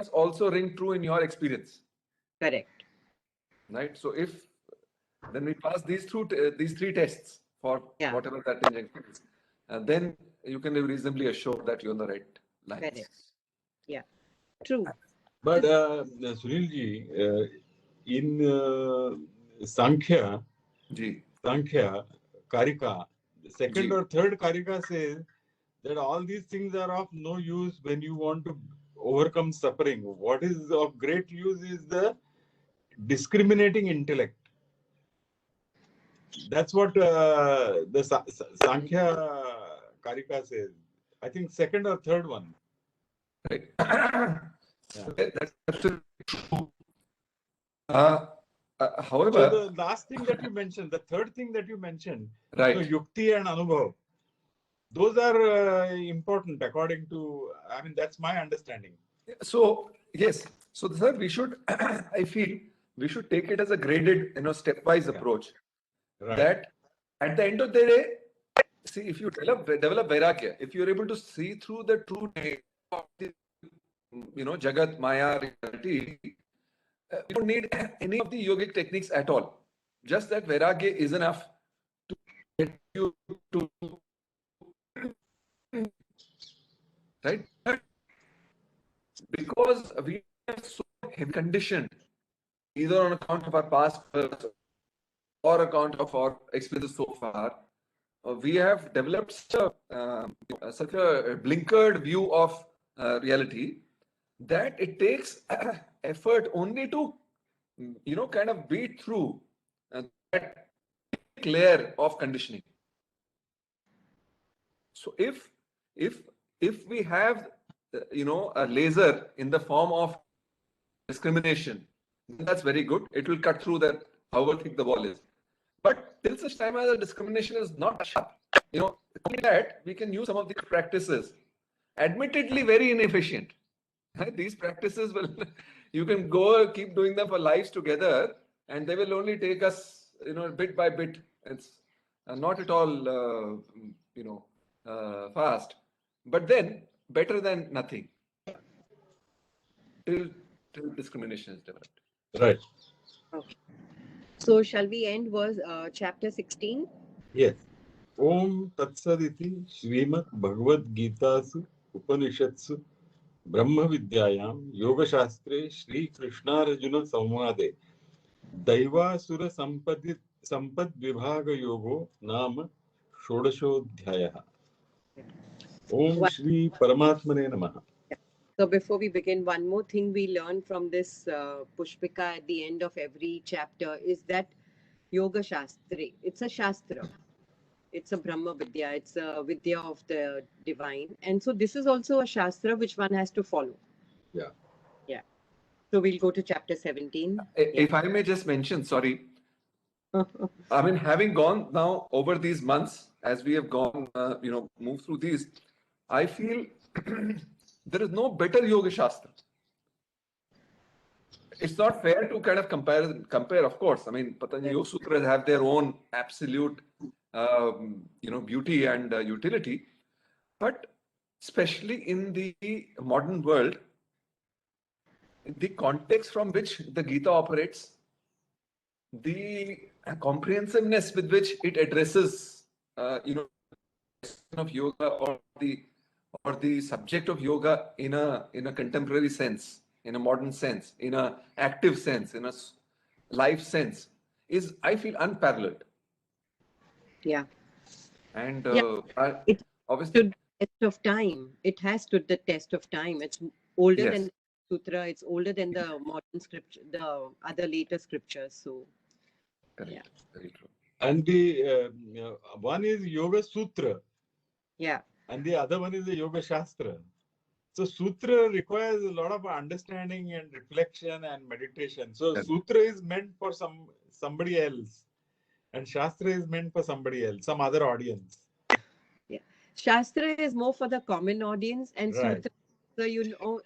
must also ring true in your experience. Correct. Right. So if then we pass these three tests for whatever that injunction is, then you can be reasonably assured that you're on the right lines. Correct. Yeah. True. But Sunilji, in Sankhya, Karika, the second or third Karika says that all these things are of no use when you want to overcome suffering. What is of great use is the discriminating intellect. That's what the Sankhya Karika says. I think second or third one. Right. That's absolutely true. However, so the last thing that you mentioned, the third thing that you mentioned, right? So Yukti and Anubhav, those are important according to. I mean, that's my understanding. So yes, so sir, we should. I feel we should take it as a graded, stepwise approach. Right. That at the end of the day, see, if you develop vairagya, if you're able to see through the true nature of the, Jagat, Maya, reality, you don't need any of the yogic techniques at all. Just that vairagya is enough to get you to, right? Because we are so heavy conditioned, either on account of our past or account of our experiences so far, we have developed such a blinkered view of reality that it takes effort only to, kind of beat through that layer of conditioning. So if we have, a laser in the form of discrimination, then that's very good. It will cut through that, however thick the wall is. But till such time as the discrimination is not sharp, only that we can use some of these practices, admittedly very inefficient. These practices will, you can keep doing them for lives together, and they will only take us, bit by bit. It's not at all, fast, but then better than nothing. Till discrimination is developed. Right. Okay. So shall we end chapter 16? Yes. Om Tatsaditi Srimad Bhagavad Gitasu Upanishatsu Brahma Vidyayam Yoga Shastre Shri Krishna Arjuna Samvade Daivasura Sampad Vibhaga Yogo Nama Shodashodhyaya. Om Shri Paramatmane Namaha. So before we begin, one more thing we learn from this Pushpika at the end of every chapter is that Yoga Shastri, it's a Shastra. It's a Brahma Vidya. It's a Vidya of the divine. And so this is also a Shastra which one has to follow. Yeah. Yeah. So we'll go to chapter 17. If I may just mention, sorry. I mean, having gone now over these months, as we have gone, moved through these, I feel there is no better Yoga Shastra. It's not fair to kind of compare, of course. I mean, Patanjali Yoga Sutras have their own absolute, beauty and utility. But especially in the modern world, the context from which the Gita operates, the comprehensiveness with which it addresses, of yoga or the subject of yoga in a contemporary sense, in a modern sense, in a active sense, in a life sense, is, I feel, unparalleled. Yeah. And it obviously, stood the test of time. It has stood the test of time. It's older Yes. than the Sutra. It's older than the modern scripture, the other later scriptures. So, correct, very true. And the one is Yoga Sutra. Yeah. And the other one is the Yoga Shastra. So Sutra requires a lot of understanding and reflection and meditation. So Correct. Sutra is meant for somebody else, and Shastra is meant for somebody else, some other audience. Yeah. Shastra is more for the common audience, and Right. Sutra. So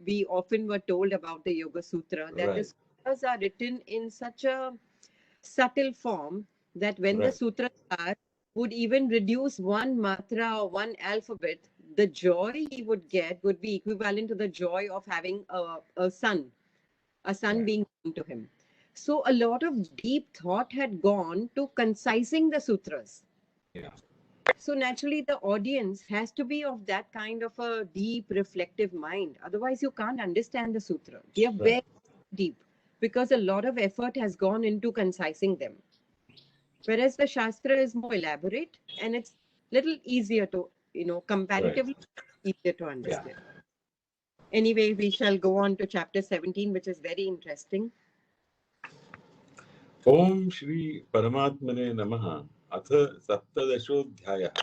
we often were told about the Yoga Sutra that the Right. sutras are written in such a subtle form that when the Right. sutras would even reduce one matra or one alphabet, the joy he would get would be equivalent to the joy of having a son being born to him. So a lot of deep thought had gone to concising the sutras. Yeah. So naturally, the audience has to be of that kind of a deep, reflective mind. Otherwise, you can't understand the sutra. They are very deep because a lot of effort has gone into concising them. Whereas the Shastra is more elaborate and it's little easier to, comparatively easier to understand. Anyway, we shall go on to chapter 17, which is very interesting. ओम श्री परमात्मने नमः। अथ सप्तदशोऽध्यायः।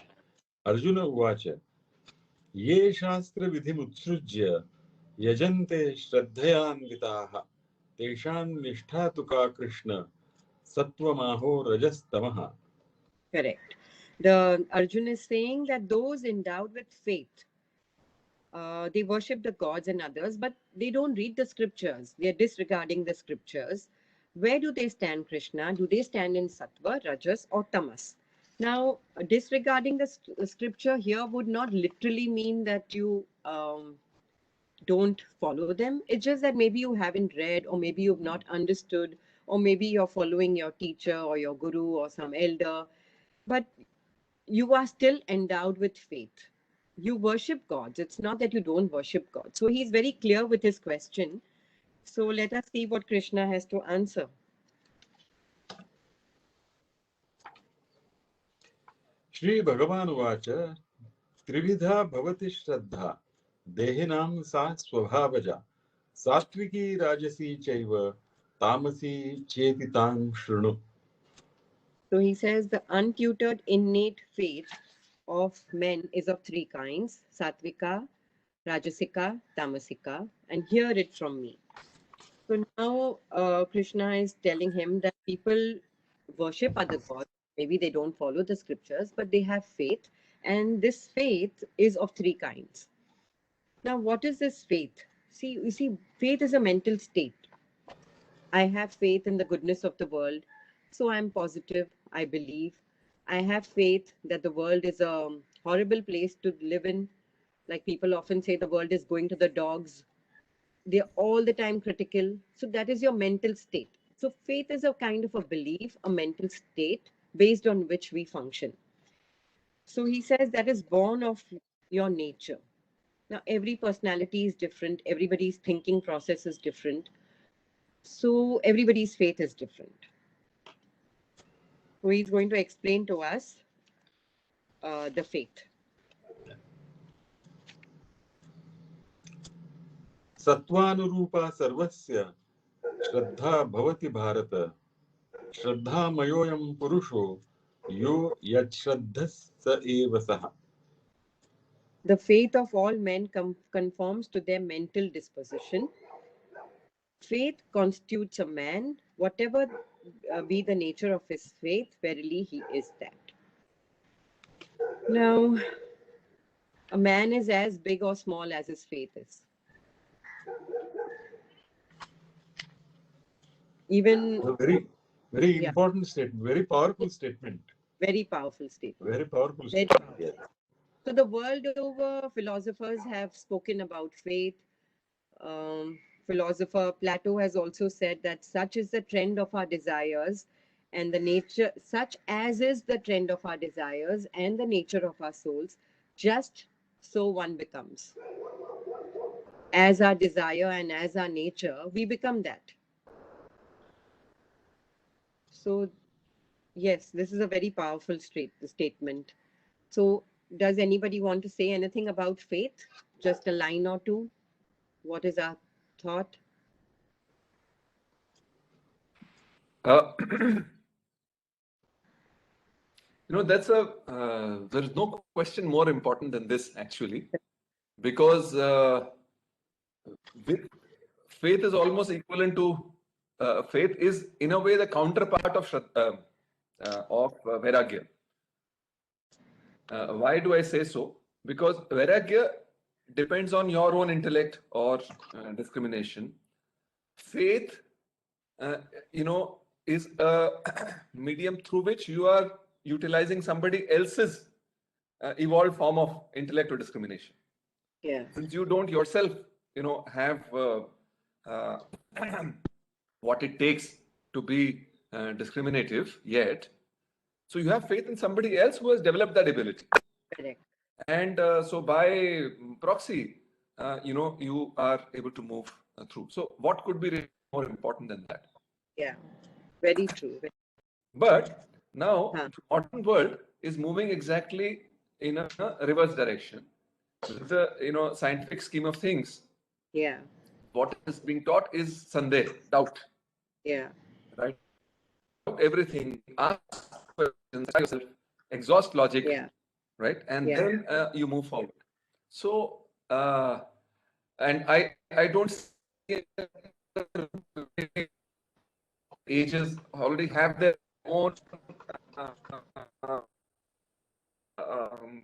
अर्जुन उवाच ये शास्त्रविधिमुत्सृज्य यजन्ते श्रद्धयान्विताः तेषां निष्ठा तु का Krishna सत्त्वमाहो रजस्तमः। Correct. The Arjuna is saying that those endowed with faith, they worship the gods and others, but they don't read the scriptures. They are disregarding the scriptures. Where do they stand, Krishna? Do they stand in sattva, rajas, or tamas? Now, disregarding the scripture here would not literally mean that you don't follow them. It's just that maybe you haven't read, or maybe you've not understood, or maybe you're following your teacher or your guru or some elder, but you are still endowed with faith. You worship gods. It's not that you don't worship God. So he's very clear with his question. So let us see what Krishna has to answer. Shri भगवान् उवाच त्रिविधा भवति श्रद्धा देहिनां सा स्वभावजा सात्विकी राजसी चैव तामसी चेति तां शृणु। So he says the untutored innate faith of men is of three kinds: Satvika, Rajasika, Tamasika, and hear it from me. So now Krishna is telling him that people worship other gods. Maybe they don't follow the scriptures, but they have faith. And this faith is of three kinds. Now, what is this faith? You see, faith is a mental state. I have faith in the goodness of the world. So I'm positive. I believe. I have faith that the world is a horrible place to live in. Like people often say, the world is going to the dogs. They're all the time critical. So that is your mental state. So faith is a kind of a belief, a mental state based on which we function. So he says that is born of your nature. Now, every personality is different. Everybody's thinking process is different. So everybody's faith is different. So he's going to explain to us the faith. सत्त्वानुरूपा सर्वस्य श्रद्धा भवति भारत श्रद्धामयोऽयं पुरुषो यो यच्छ्रद्धः स एव सः। The faith of all men conforms to their mental disposition. Faith constitutes a man, whatever be the nature of his faith, verily he is that. Now, a man is as big or small as his faith is. Even A very important statement, very powerful statement. Very powerful statement. Very powerful Very statement. powerful. Yes. So the world over, philosophers have spoken about faith. Philosopher Plato has also said that such is the trend of our desires and the nature, such as is the trend of our desires and the nature of our souls, just so one becomes. As our desire and as our nature, we become that. So, yes, this is a very powerful statement. So, does anybody want to say anything about faith? Just a line or two? What is our thought? That's there's no question more important than this actually, because with faith is almost equivalent to faith is in a way the counterpart of vairagya. Why do I say so? Because vairagya depends on your own intellect or discrimination. Faith, is a medium through which you are utilizing somebody else's evolved form of intellect or discrimination. Yeah. Since you don't yourself, have what it takes to be discriminative yet, so you have faith in somebody else who has developed that ability. Correct. And so by proxy, you are able to move through. So what could be really more important than that? Yeah. Very true. But now Huh. the modern world is moving exactly in a reverse direction. With the scientific scheme of things, Yeah. what is being taught is sandeh, doubt, Yeah. right? Everything, ask questions, ask yourself, exhaust logic, Yeah. right? And Yeah. then you move forward. So, and I don't see ages already have their own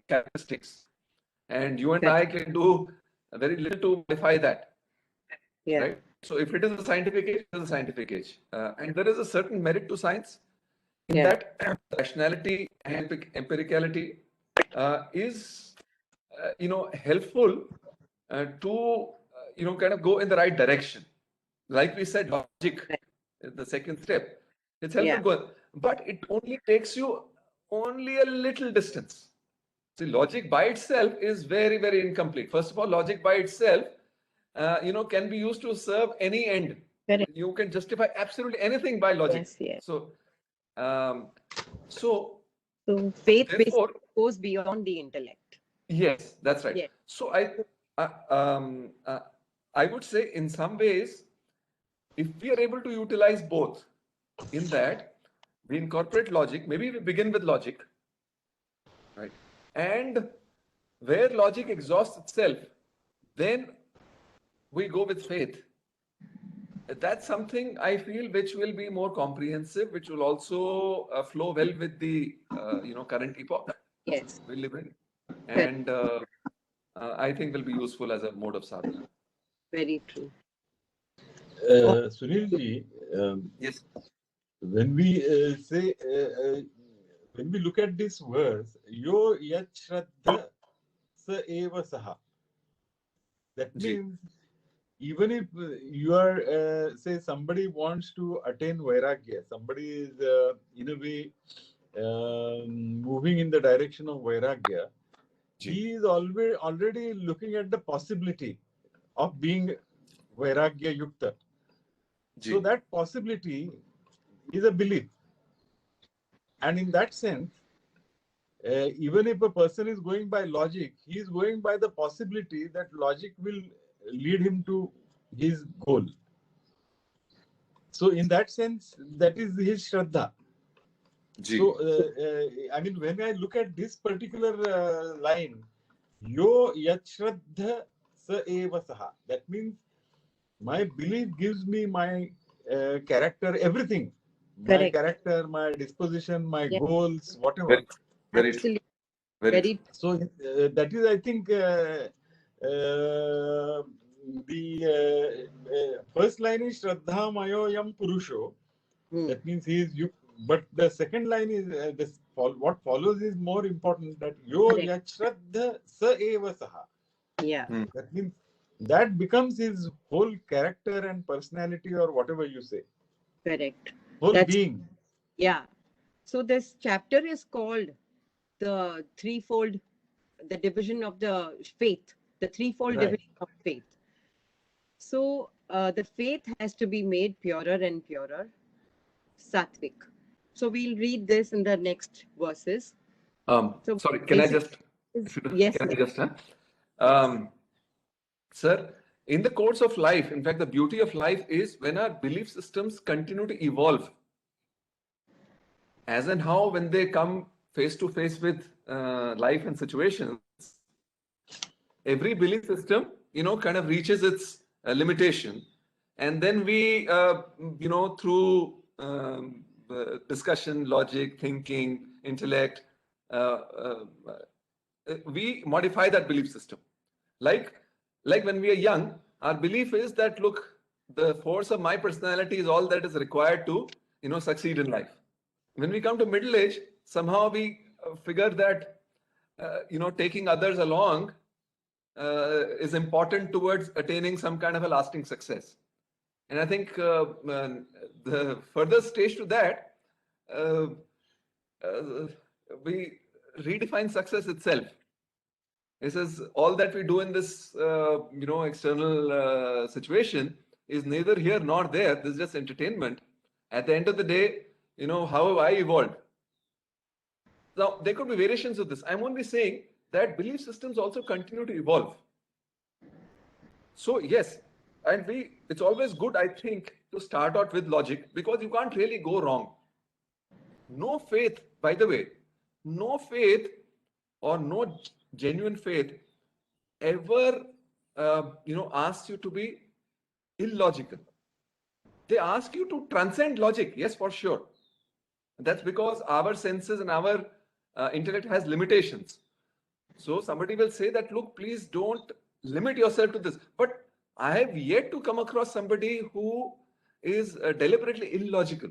characteristics, and you and I can do very little to modify that, Yeah. right? So if it is a scientific age, it is a scientific age, and there is a certain merit to science in Yeah. that rationality and empiricality is helpful to kind of go in the right direction. Like we said, logic is the second step. It's helpful, Yeah. go, but it only takes you only a little distance. See, logic by itself is very, very incomplete. First of all, logic by itself, can be used to serve any end. Correct. You can justify absolutely anything by logic. Yes. Yes. So, so So faith basically therefore, goes beyond the intellect. yes, that's right. Yes. So I would say in some ways, if we are able to utilize both, in that we incorporate logic, maybe we begin with logic, right? And where logic exhausts itself, then we go with faith. That's something I feel which will be more comprehensive, which will also flow well with the current epoch Yes. we live in, and I think will be useful as a mode of sadhana. Very true. Sunilji, Yes. when we when we look at this verse, yo yat shraddha sa eva saha. That Ji. means even if you are, say, somebody wants to attain vairagya, somebody is in a way moving in the direction of vairagya, Ji. he is already looking at the possibility of being vairagya yukta. Ji. So that possibility is a belief. And in that sense, even if a person is going by logic, he is going by the possibility that logic will lead him to his goal. So in that sense, that is his shraddha. Ji. So, I mean, when I look at this particular line, yo yat shraddha sa eva saha, that means my belief gives me my character, everything. My Correct. character, my disposition, my Yeah. goals, whatever. Very, very, Absolutely. very. Very. So that is, I think, the first line is Shraddha Mayo Yam Purusho. Hmm. That means he is you. But the second line is what follows is more important. That Yo Correct. Yat Shraddha Sa Eva Saha. Yeah. That means that becomes his whole character and personality, or whatever you say, Correct. whole That's- being. Yeah. So this chapter is called the threefold, the division of the faith, the threefold Right. division of faith. So the faith has to be made purer and purer, sattvic. So we'll read this in the next verses. So Sorry, can I just, Yes. can I just, sir, in the course of life, in fact, the beauty of life is when our belief systems continue to evolve. As and how, when they come face to face with life and situations, every belief system, kind of reaches its limitation. And then we, through discussion, logic, thinking, intellect, we modify that belief system. Like when we are young, our belief is that, look, the force of my personality is all that is required to, succeed in life. When we come to middle age, somehow we figure that taking others along is important towards attaining some kind of a lasting success. And I think the further stage to that, we redefine success itself. This is all that we do in this, external situation is neither here nor there. This is just entertainment. At the end of the day, how have I evolved? Now, there could be variations of this. I'm only saying that belief systems also continue to evolve. So yes, and it's always good, I think, to start out with logic because you can't really go wrong. No faith, by the way, no faith or no genuine faith ever, asks you to be illogical. They ask you to transcend logic, yes, for sure. That's because our senses and our intellect has limitations. So somebody will say that, look, please don't limit yourself to this. But I have yet to come across somebody who is deliberately illogical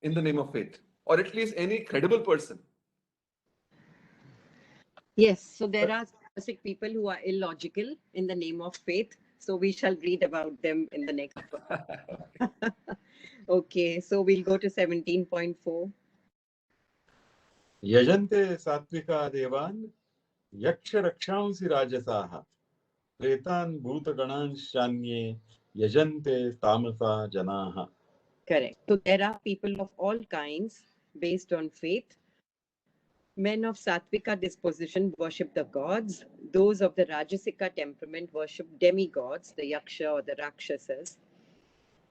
in the name of faith, or at least any credible person. Yes, so there are specific people who are illogical in the name of faith. So we shall read about them in the next one. Okay, so we'll go to 17.4. यजन्ते सात्विका देवान् यक्ष रक्षांसि राजसाः प्रेतान् भूतगणांश्चान्ये यजन्ते तामसा जनाः. Correct. So there are people of all kinds based on faith. Men of Sattvika disposition worship the gods. Those of the Rajasika temperament worship demigods, the Yaksha or the Rakshasas.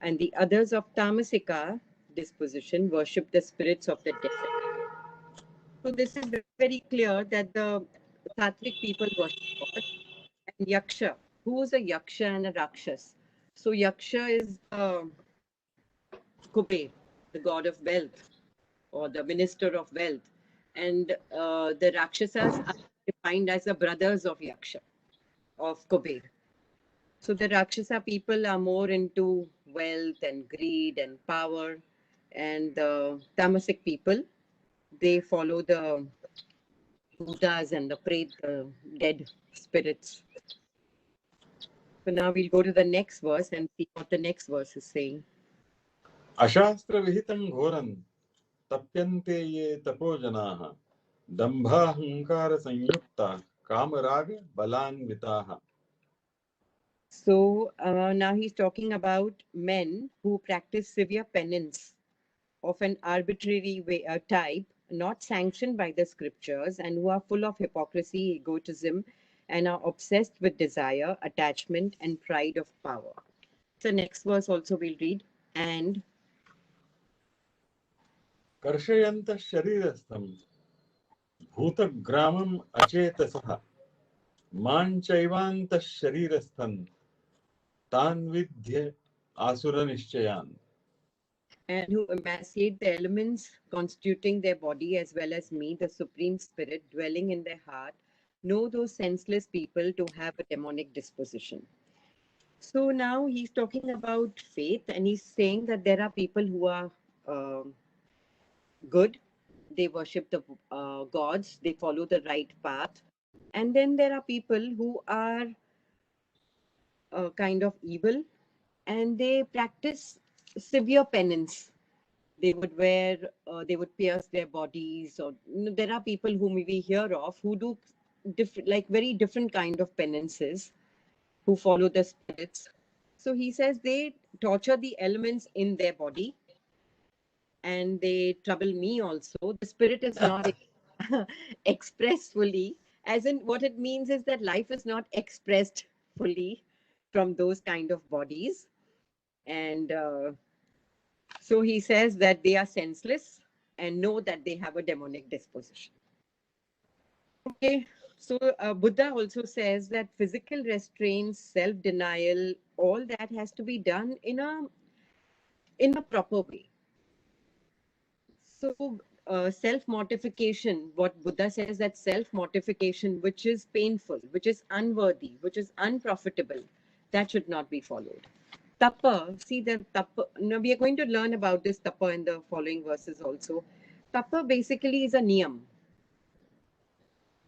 And the others of Tamasika disposition worship the spirits of the dead. So this is very clear that the Sattvic people worship God. And Yaksha, who is a Yaksha and a Rakshas? So Yaksha is Kuber, the god of wealth or the minister of wealth. And the Rakshasas are defined as the brothers of Yaksha, of Kuber. So the Rakshasa people are more into wealth and greed and power. And the Tamasic people, they follow the Buddhas and the dead spirits. So now we'll go to the next verse and see what the next verse is saying. अशास्त्र विहितं घोरं तप्यन्ते ये तपो जनाः दम्भाहंकार संयुक्ता कामराग बलान्विताः. So now he's talking about men who practice severe penance of an arbitrary type, not sanctioned by the scriptures, and who are full of hypocrisy, egotism, and are obsessed with desire, attachment, and pride of power. So next verse also we'll read. And कर्षयन्तः शरीरस्थं भूतग्रामम् अचेतसः मां चैवान्तः शरीरस्थं तान् विद्य आसुरनिश्चयान्. and who emaciate the elements constituting their body as well as me, the Supreme Spirit dwelling in their heart, know those senseless people to have a demonic disposition. So now he's talking about faith and he's saying that there are people who are good, they worship the gods, they follow the right path. And then there are people who are kind of evil and they practice severe penance. They would they would pierce their bodies, or there are people whom we hear of who do very different kind of penances, who follow the spirits. So he says they torture the elements in their body and they trouble me also. The spirit is not expressed fully, as in what it means is that life is not expressed fully from those kind of bodies. And so he says that they are senseless and know that they have a demonic disposition. Okay, so Buddha also says that physical restraints, self-denial, all that has to be done in a proper way. So self-mortification, what Buddha says, that self-mortification, which is painful, which is unworthy, which is unprofitable, that should not be followed. Tapa, see the tapa, now we are going to learn about this tapa in the following verses also. Tapa basically is a niyam.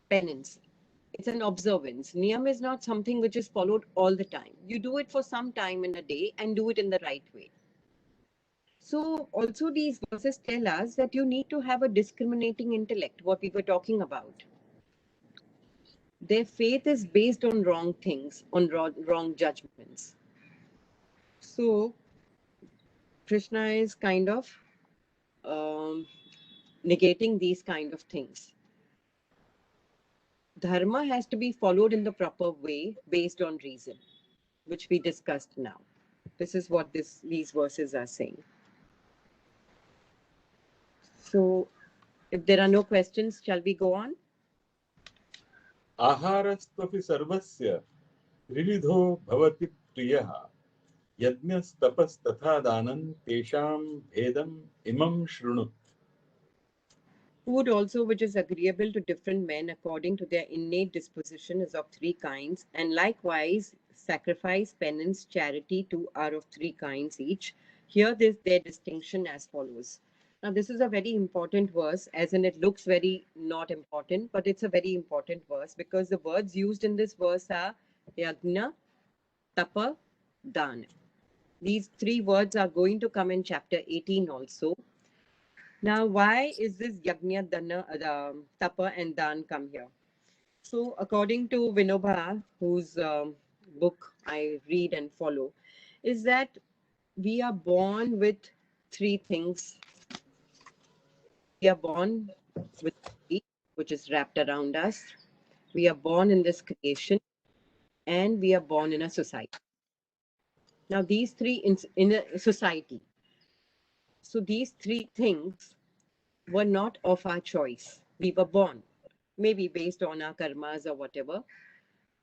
penance. It's an observance. Niyam is not something which is followed all the time. You do it for some time in a day and do it in the right way. So also these verses tell us that you need to have a discriminating intellect, what we were talking about. Their faith is based on wrong things, on wrong judgments. So Krishna is kind of negating these kind of things. Dharma has to be followed in the proper way based on reason, which we discussed now. This is what these verses are saying. So if there are no questions, shall we go on? आहारस्त्वपि सर्वस्य त्रिविधो भवति प्रियः यज्ञस्तपस्तथा दानं तेषां भेदम् इमं शृणु. Food also which is agreeable to different men according to their innate disposition is of three kinds, and likewise sacrifice, penance, charity too are of three kinds each. Here their distinction as follows. Now this is a very important verse, as in it looks very not important, but it's a very important verse because the words used in this verse are yagna, tapa, dana. These three words are going to come in chapter 18 also. Now, why is this Yagnya, Dana, Tapa and Dan come here? So, according to Vinoba, whose book I read and follow, is that we are born with three things. We are born with body, which is wrapped around us. We are born in this creation, and we are born in a society. Now, these three in a society. So, these three things were not of our choice. We were born, maybe based on our karmas or whatever.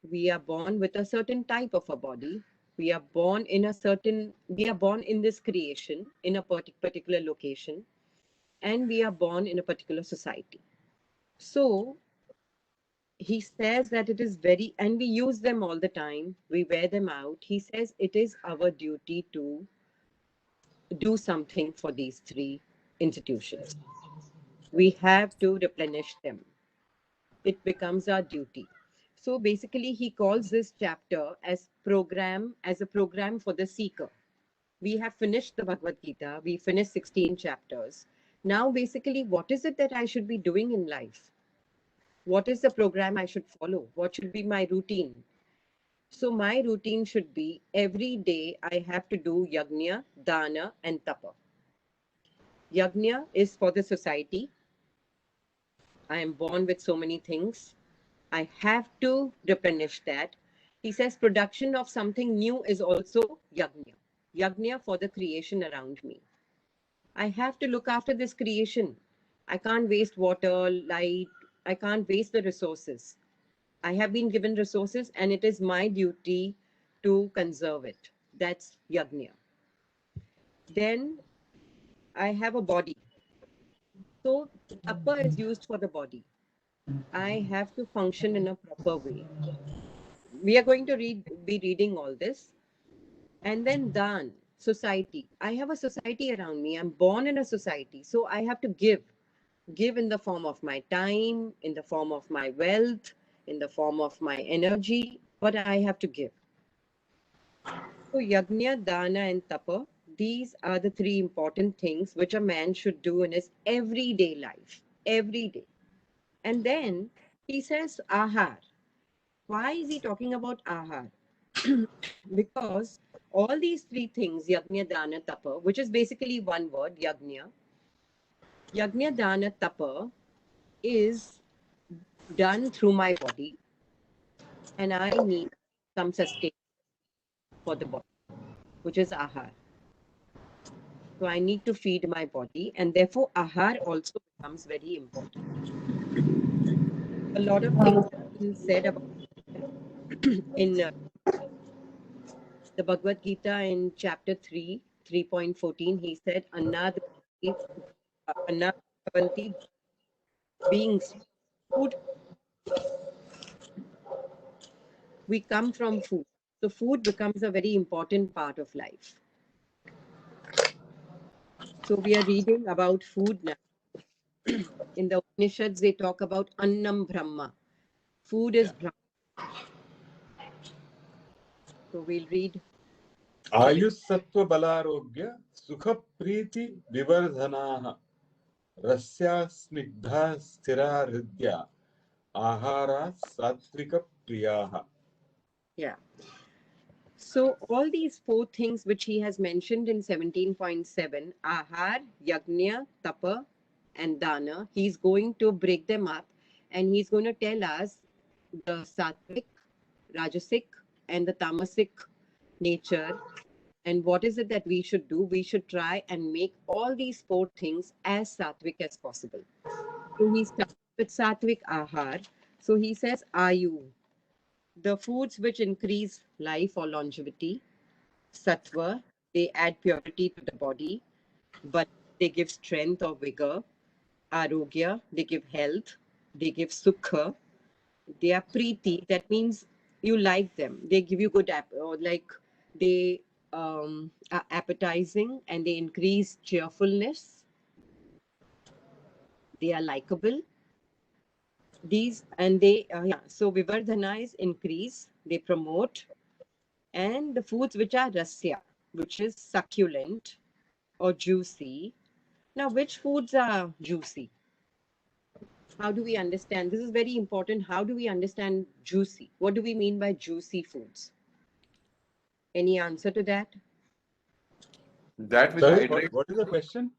We are born with a certain type of a body. We are born in this creation in a particular location, and we are born in a particular society. So he says that it is very, and we use them all the time, we wear them out. He says it is our duty to do something for these three institutions. We have to replenish them. It becomes our duty. So basically, he calls this chapter as a program for the seeker. We have finished the Bhagavad Gita. We finished 16 chapters. Now, basically, what is it that I should be doing in life? What is the program I should follow? What should be my routine? So my routine should be every day I have to do yajna, dana, and tapa. Yajna is for the society. I am born with so many things. I have to replenish that. He says production of something new is also yajna. Yajna for the creation around me. I have to look after this creation. I can't waste water, light. I can't waste the resources. I have been given resources and it is my duty to conserve it. That's yajna. Then I have a body. So tapa is used for the body. I have to function in a proper way. We are going to be reading all this. And then dan, society. I have a society around me. I'm born in a society. So I have to give in the form of my time, in the form of my wealth, in the form of my energy, but I have to give. So yajna, dana, and tapa, these are the three important things which a man should do in his everyday life, every day. And then he says ahar. Why is he talking about ahar? Because all these three things, yajna, dana, tapa, which is basically one word, yajna, dana, tapa, is done through my body, and I need some sustenance for the body, which is ahar. So I need to feed my body, and therefore ahar also becomes very important. A lot of things have been said about in the Bhagavad Gita in chapter 3, 3.14. He said, Anna Bhavanti, beings, food. We come from food. So food becomes a very important part of life. So we are reading about food now. In the Upanishads, they talk about Annam Brahma. food is Brahma. So we'll read. आयुस्सत्व बलारोग्य सुख प्रीति विवर्धनाः Russia Snigdha स्थिरा हृद्या आहारा सात्विक प्रियाः. Yeah. So all these four things which he has mentioned in 17.7, Ahar, Yajna, Tapa, and Dana, he's going to break them up and he's going to tell us the Sattvic, Rajasic, and the Tamasic nature. And what is it that we should do? We should try and make all these four things as Sattvic as possible. So he starts with Sattvic Ahar. So he says, Ayu, the foods which increase life or longevity. Sattva, they add purity to the body, but they give strength or vigor. Arogya, they give health. They give sukha. They are preeti, that means you like them. They give you good or like they are appetizing and they increase cheerfulness. They are likable. These and they so Vivardhana is increase, they promote. And the foods which are rasya, which is succulent or juicy. Now, which foods are juicy? How do we understand? This is very important. How do we understand juicy? What do we mean by juicy foods? Any answer to that? That which Sorry, hydrates. what is the question?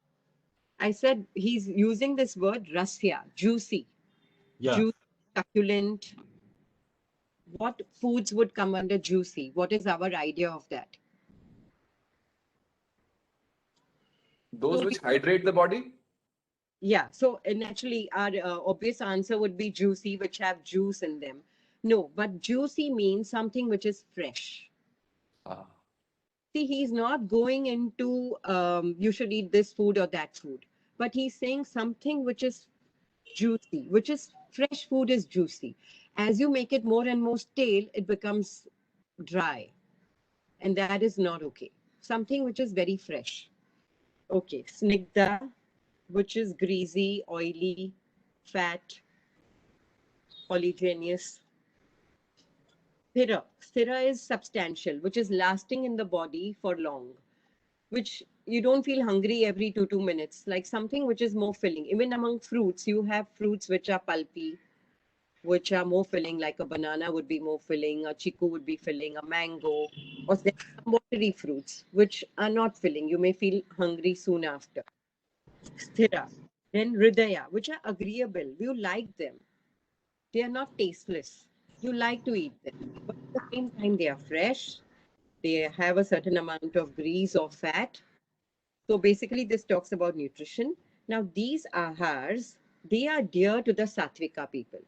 I said he's using this word rasya, juicy, Yeah. juicy, succulent. What foods would come under juicy? What is our idea of that? Those So which hydrate the body. yeah, so naturally our obvious answer would be juicy, which have juice in them. No, but juicy means something which is fresh. Ah. See, he's not going into you should eat this food or that food, but he's saying something which is juicy, which is fresh food is juicy. As you make it more and more stale, it becomes dry, and that is not okay. Something which is very fresh. Okay, snigdha, which is greasy, oily, fat, polygenous. Sthira. Sthira is substantial, which is lasting in the body for long, which you don't feel hungry every 2 minutes, like something which is more filling. Even among fruits, you have fruits which are pulpy, which are more filling, like a banana would be more filling, a chiku would be filling, a mango, or there are some watery fruits which are not filling. You may feel hungry soon after. Sthira. Then hridaya, which are agreeable. You like them. They are not tasteless. You like to eat them. But at the same time, they are fresh. They have a certain amount of grease or fat. So basically, this talks about nutrition. Now, these ahars, they are dear to the Sattvika people.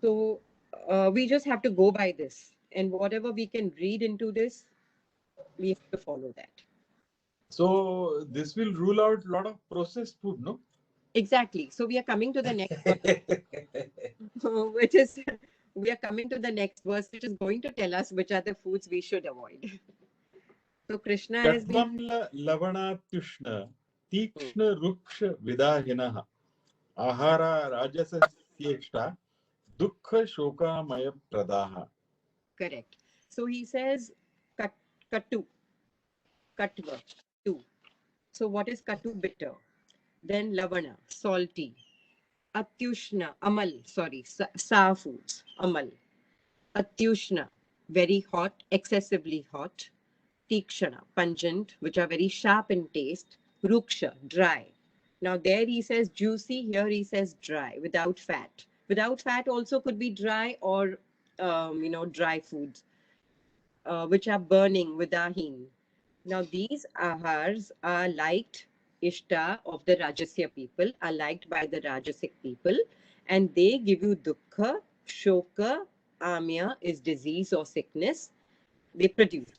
So we just have to go by this. And whatever we can read into this, we have to follow that. So this will rule out a lot of processed food, no? Exactly. So we are coming to the next verse, which is we are coming to the next verse, which is going to tell us which are the foods we should avoid. So Krishna has been Katvam lavanatyushna tikshna ruksha vidahinah ahara rajasasyeshta dukkha shokamaya pradaha. correct. So he says katu, katva, tu. So what is katu? Bitter. Then lavana, salty. Atyushna, amal, sorry, sa foods, amal. Atyushna, very hot, excessively hot. Tikshana, pungent, which are very sharp in taste. Ruksha, dry. Now there he says juicy, here he says dry, without fat. Without fat also could be dry or, dry foods, which are burning, vidahin. Now these ahars are liked, ishta of the Rajasya people, are liked by the Rajasic people, and they give you dukkha, shoka, amya is disease or sickness. They produce.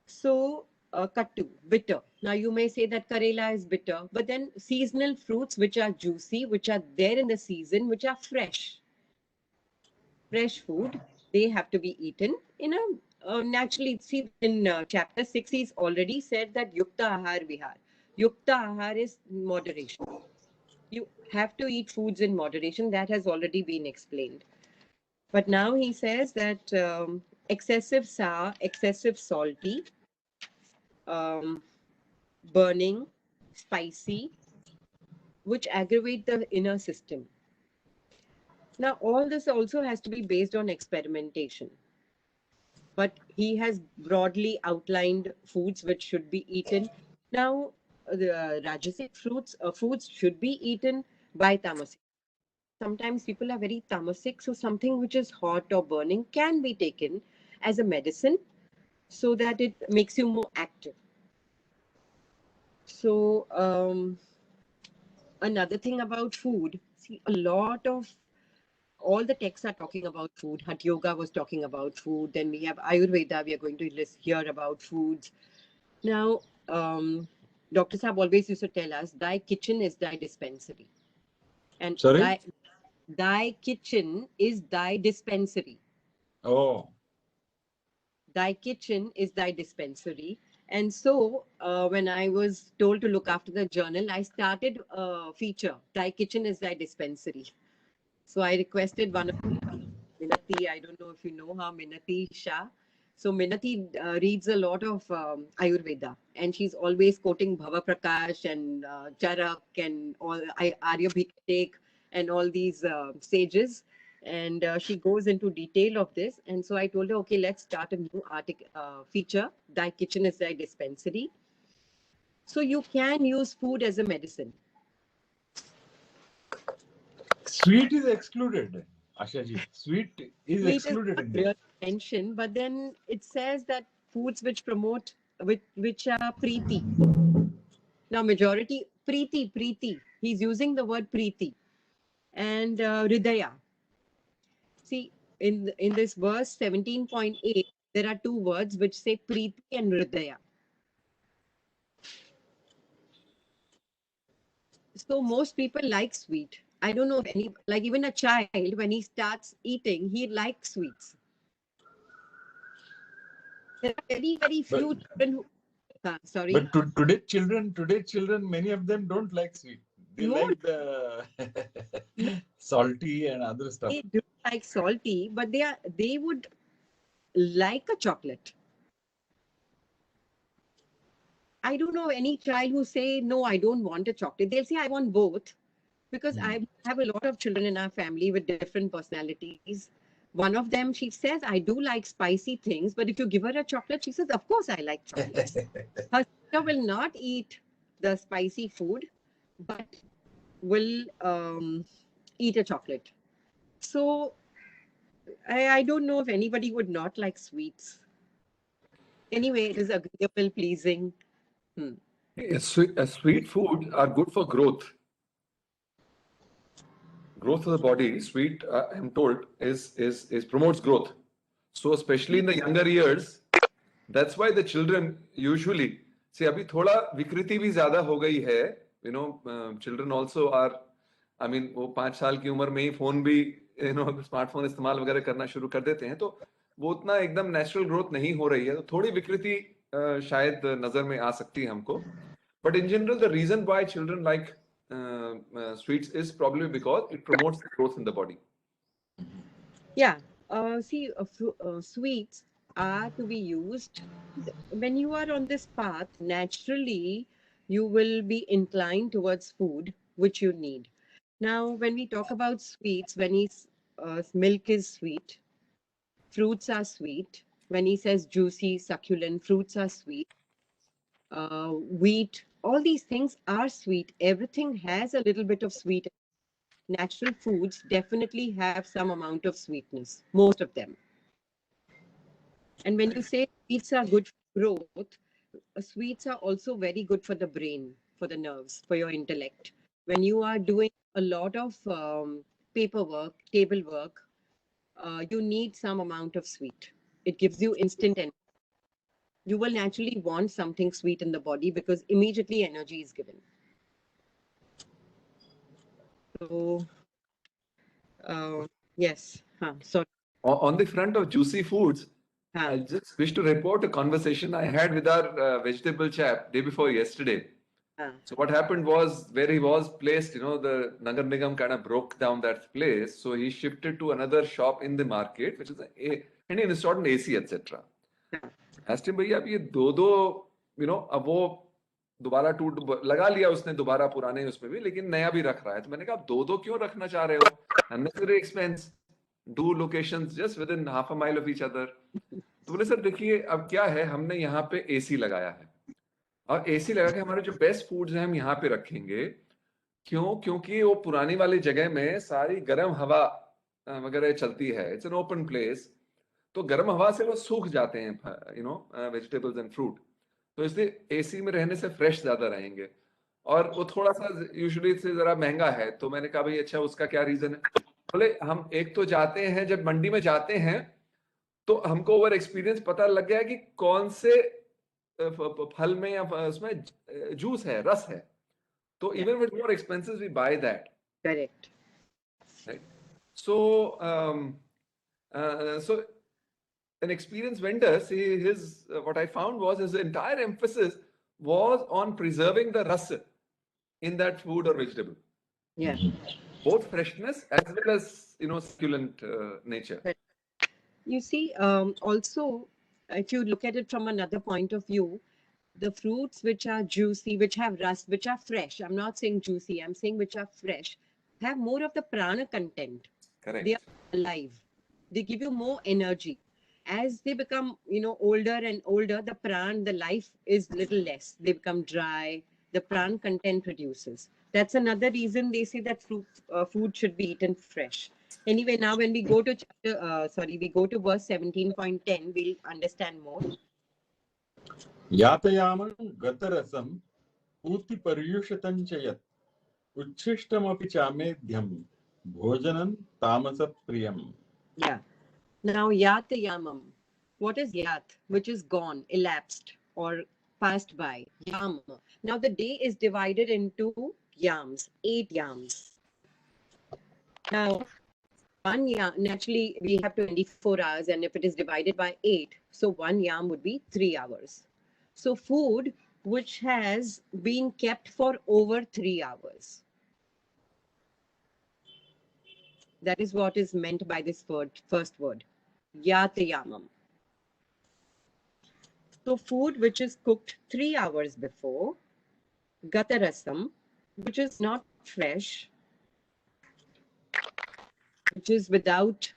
So, kattu, bitter. Now, you may say that Karela is bitter, but then seasonal fruits which are juicy, which are there in the season, which are fresh. Fresh food, they have to be eaten in a naturally. See, in chapter 6, he's already said that Yukta Ahar Vihar. Yukta Ahar is moderation. You have to eat foods in moderation. That has already been explained. But now he says that excessive sour, excessive salty, um, burning, spicy, which aggravate the inner system. Now, all this also has to be based on experimentation. But he has broadly outlined foods which should be eaten. Now, the Rajasic foods should be eaten by tamasic. Sometimes people are very tamasic, so something which is hot or burning can be taken as a medicine so that it makes you more active. So, another thing about food, see, a lot of all the texts are talking about food. Hatha Yoga was talking about food. Then we have Ayurveda. We are going to hear about foods. Now, Dr. Saab always used to tell us, thy kitchen is thy dispensary. And Sorry? thy kitchen is thy dispensary. Oh, Thy kitchen is thy dispensary. And so, when I was told to look after the journal, I started a feature, thy kitchen is thy dispensary. So I requested one of Minati, I don't know if you know her, Minati Shah. So Minati reads a lot of Ayurveda, and she's always quoting Bhava Prakash and Charak and all Arya Bhiktek and all these sages. And she goes into detail of this. And so I told her, okay, let's start a new feature. Thy kitchen is thy dispensary. So you can use food as a medicine. sweet is excluded, Ashaji. Sweet is Sweet is excluded not in really there. mentioned, but then it says that foods which promote, which are preeti. Now, majority preeti. He's using the word preeti and hridaya. See, in this verse 17.8, there are two words which say preeti and hridaya. So most people like sweet. I don't know if any, like even a child, when he starts eating, he likes sweets. There are very, very But few children who, sorry, but today children, many of them don't like sweet. They no, like the no, salty and other stuff. they do like salty, but they would like a chocolate. I don't know any child who say, no, I don't want a chocolate. They'll say, I want both. Because I have a lot of children in our family with different personalities. One of them, she says, I do like spicy things, but if you give her a chocolate, she says, of course I like chocolates. Her sister will not eat the spicy food, but will eat a chocolate. So I don't know if anybody would not like sweets. Anyway, it is agreeable, pleasing. Sweet food are good for growth. Growth of the body, sweet, I'm told, is promotes growth. So especially in the younger years, that's why the children usually see. अभी थोड़ा विकृति भी ज्यादा हो गई है. You know, children also are. I mean, वो 5 साल की उम्र में ही फोन भी स्मार्टफोन इस्तेमाल वगैरह करना शुरू कर देते हैं, तो वो उतना एकदम नेचुरल ग्रोथ नहीं हो रही है, तो थोड़ी विकृति शायद नजर में आ सकती है हमको. But in general the reason why children like sweets is probably because it promotes growth in the body. Yeah. See, sweets are to be used when you are on this path. Naturally, you will be inclined towards food which you need. Now, when we talk about sweets, when milk is sweet, fruits are sweet. When he says juicy, succulent, fruits are sweet. Wheat, all these things are sweet. Everything has a little bit of sweet. Natural foods definitely have some amount of sweetness, most of them. And when you say sweets are good for growth, sweets are also very good for the brain, for the nerves, for your intellect. When you are doing a lot of paperwork, table work, you need some amount of sweet. It gives you instant energy. You will naturally want something sweet in the body because immediately energy is given. So, yes. Sorry. On the front of juicy foods, Huh. I just wish to report a conversation I had with our vegetable chap day before yesterday. So what happened was where he was placed, the Nagar Nigam kind of broke down that place. So he shifted to another shop in the market, which is and he installed an AC, etc. Asked him, भैया अब ये दो अब वो दोबारा टूट लगा लिया उसने दोबारा पुराने उसमें भी, लेकिन नया भी रख रहा है. तो मैंने कहा दो क्यों रखना चाह रहे हो? Unnecessary expense. 2 locations just within half a mile of each other. तो बोले सर देखिए अब क्या है, हमने यहाँ पे एसी लगाया है और एसी लगा के हमारे जो बेस्ट फूड्स हैं हम यहाँ पे रखेंगे. क्यों? क्योंकि वो पुरानी वाली जगह में सारी गर्म हवा वगैरह चलती है. इट्स एन ओपन प्लेस, तो गर्म हवा से वो सूख जाते हैं वेजिटेबल्स एंड फ्रूट. तो इसलिए एसी में रहने से फ्रेश ज्यादा रहेंगे. और वो थोड़ा सा यूजुअली से जरा महंगा है. तो मैंने कहा भाई अच्छा उसका क्या रीजन है? बोले हम एक तो जाते हैं, जब मंडी में जाते हैं तो हमको ओवर एक्सपीरियंस पता लग गया कि कौन से फल में या उसमें जूस है, रस है. तो even with more expenses we buy that. Correct. Right. So an experienced vendor, see what I found was his entire emphasis was on preserving the ras in that food or vegetable, Yeah. both freshness as well as succulent nature. You see, also, if you look at it from another point of view, the fruits which are juicy, which have rust, which are fresh, I'm not saying juicy, I'm saying which are fresh, have more of the prana content. Correct. They are alive. They give you more energy. As they become, older and older, the pran, the life is little less. They become dry. The pran content reduces. That's another reason they say that food should be eaten fresh. Anyway, now when we go to we go to verse 17.10, we'll understand more. यातयामं गतरसं पूतिपर्युषितं च यत् उच्छिष्टमपि चामेध्यं भोजनं तामसप्रियम्. Yeah. Now, yatayamam. What is yat? Which is gone, elapsed, or passed by. Yam. Now, the day is divided into yams, 8 yams. Now, one yam, naturally, we have 24 hours, and if it is divided by 8, so one yam would be 3 hours. So, food which has been kept for over 3 hours. That is what is meant by this first word, yatayamam. So food which is cooked 3 hours before, gatarasam, which is not fresh, which is without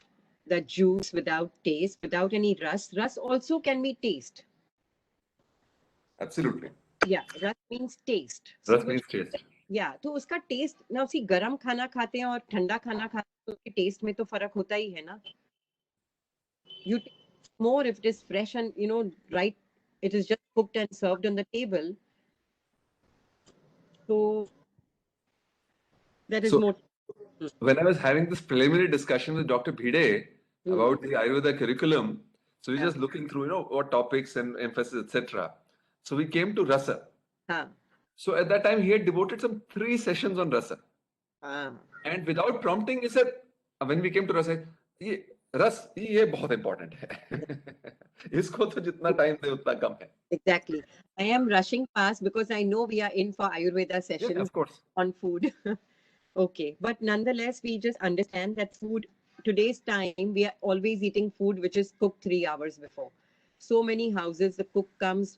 the juice, without taste, without any rus. Rus also can be taste. Absolutely. Yeah, rus means taste. Rus means taste. Yeah, तो उसका test ना, उसी गरम खाना खाते हैं और ठंडा खाना खाते हैं तो उसके टेस्ट में तो फर्क होता ही है ना. You taste more if it is fresh and right, it is just cooked and served on the table. So that is more. When I was having this preliminary discussion with Dr. Bhide about the Ayurveda curriculum, so we just looking through what topics and emphasis, etc. So we came to rasa. So at that time, he had devoted some 3 sessions on rasa. And without prompting, he said, when we came to rasa, रस ये बहुत important है. इसको तो जितना time दे उतना कम है. Exactly. I am rushing past because I know we are in for Ayurveda sessions. Yeah, of course. On food. Okay. But nonetheless, we just understand that food, today's time, we are always eating food which is cooked 3 hours before. So many houses, the cook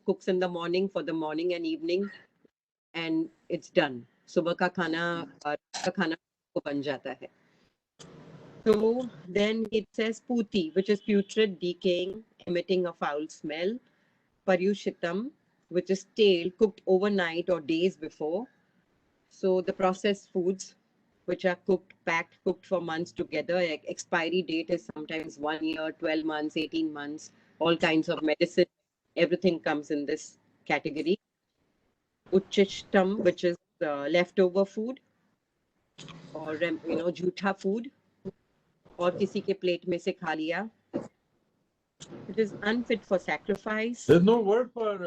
cooks in the morning for the morning and evening, and it's done. Subah ka khana ko ban jata hai. So then it says puti, which is putrid, decaying, emitting a foul smell. Paryushitam, which is stale, cooked overnight or days before. So the processed foods, which are cooked, packed, cooked for months together. Expiry date is sometimes 1 year, 12 months, 18 months. All kinds of medicine, everything comes in this category. Uchishtam, which is leftover food, or jhutha food, or kisi ke plate mein se kha liya. It is unfit for sacrifice. There's no word for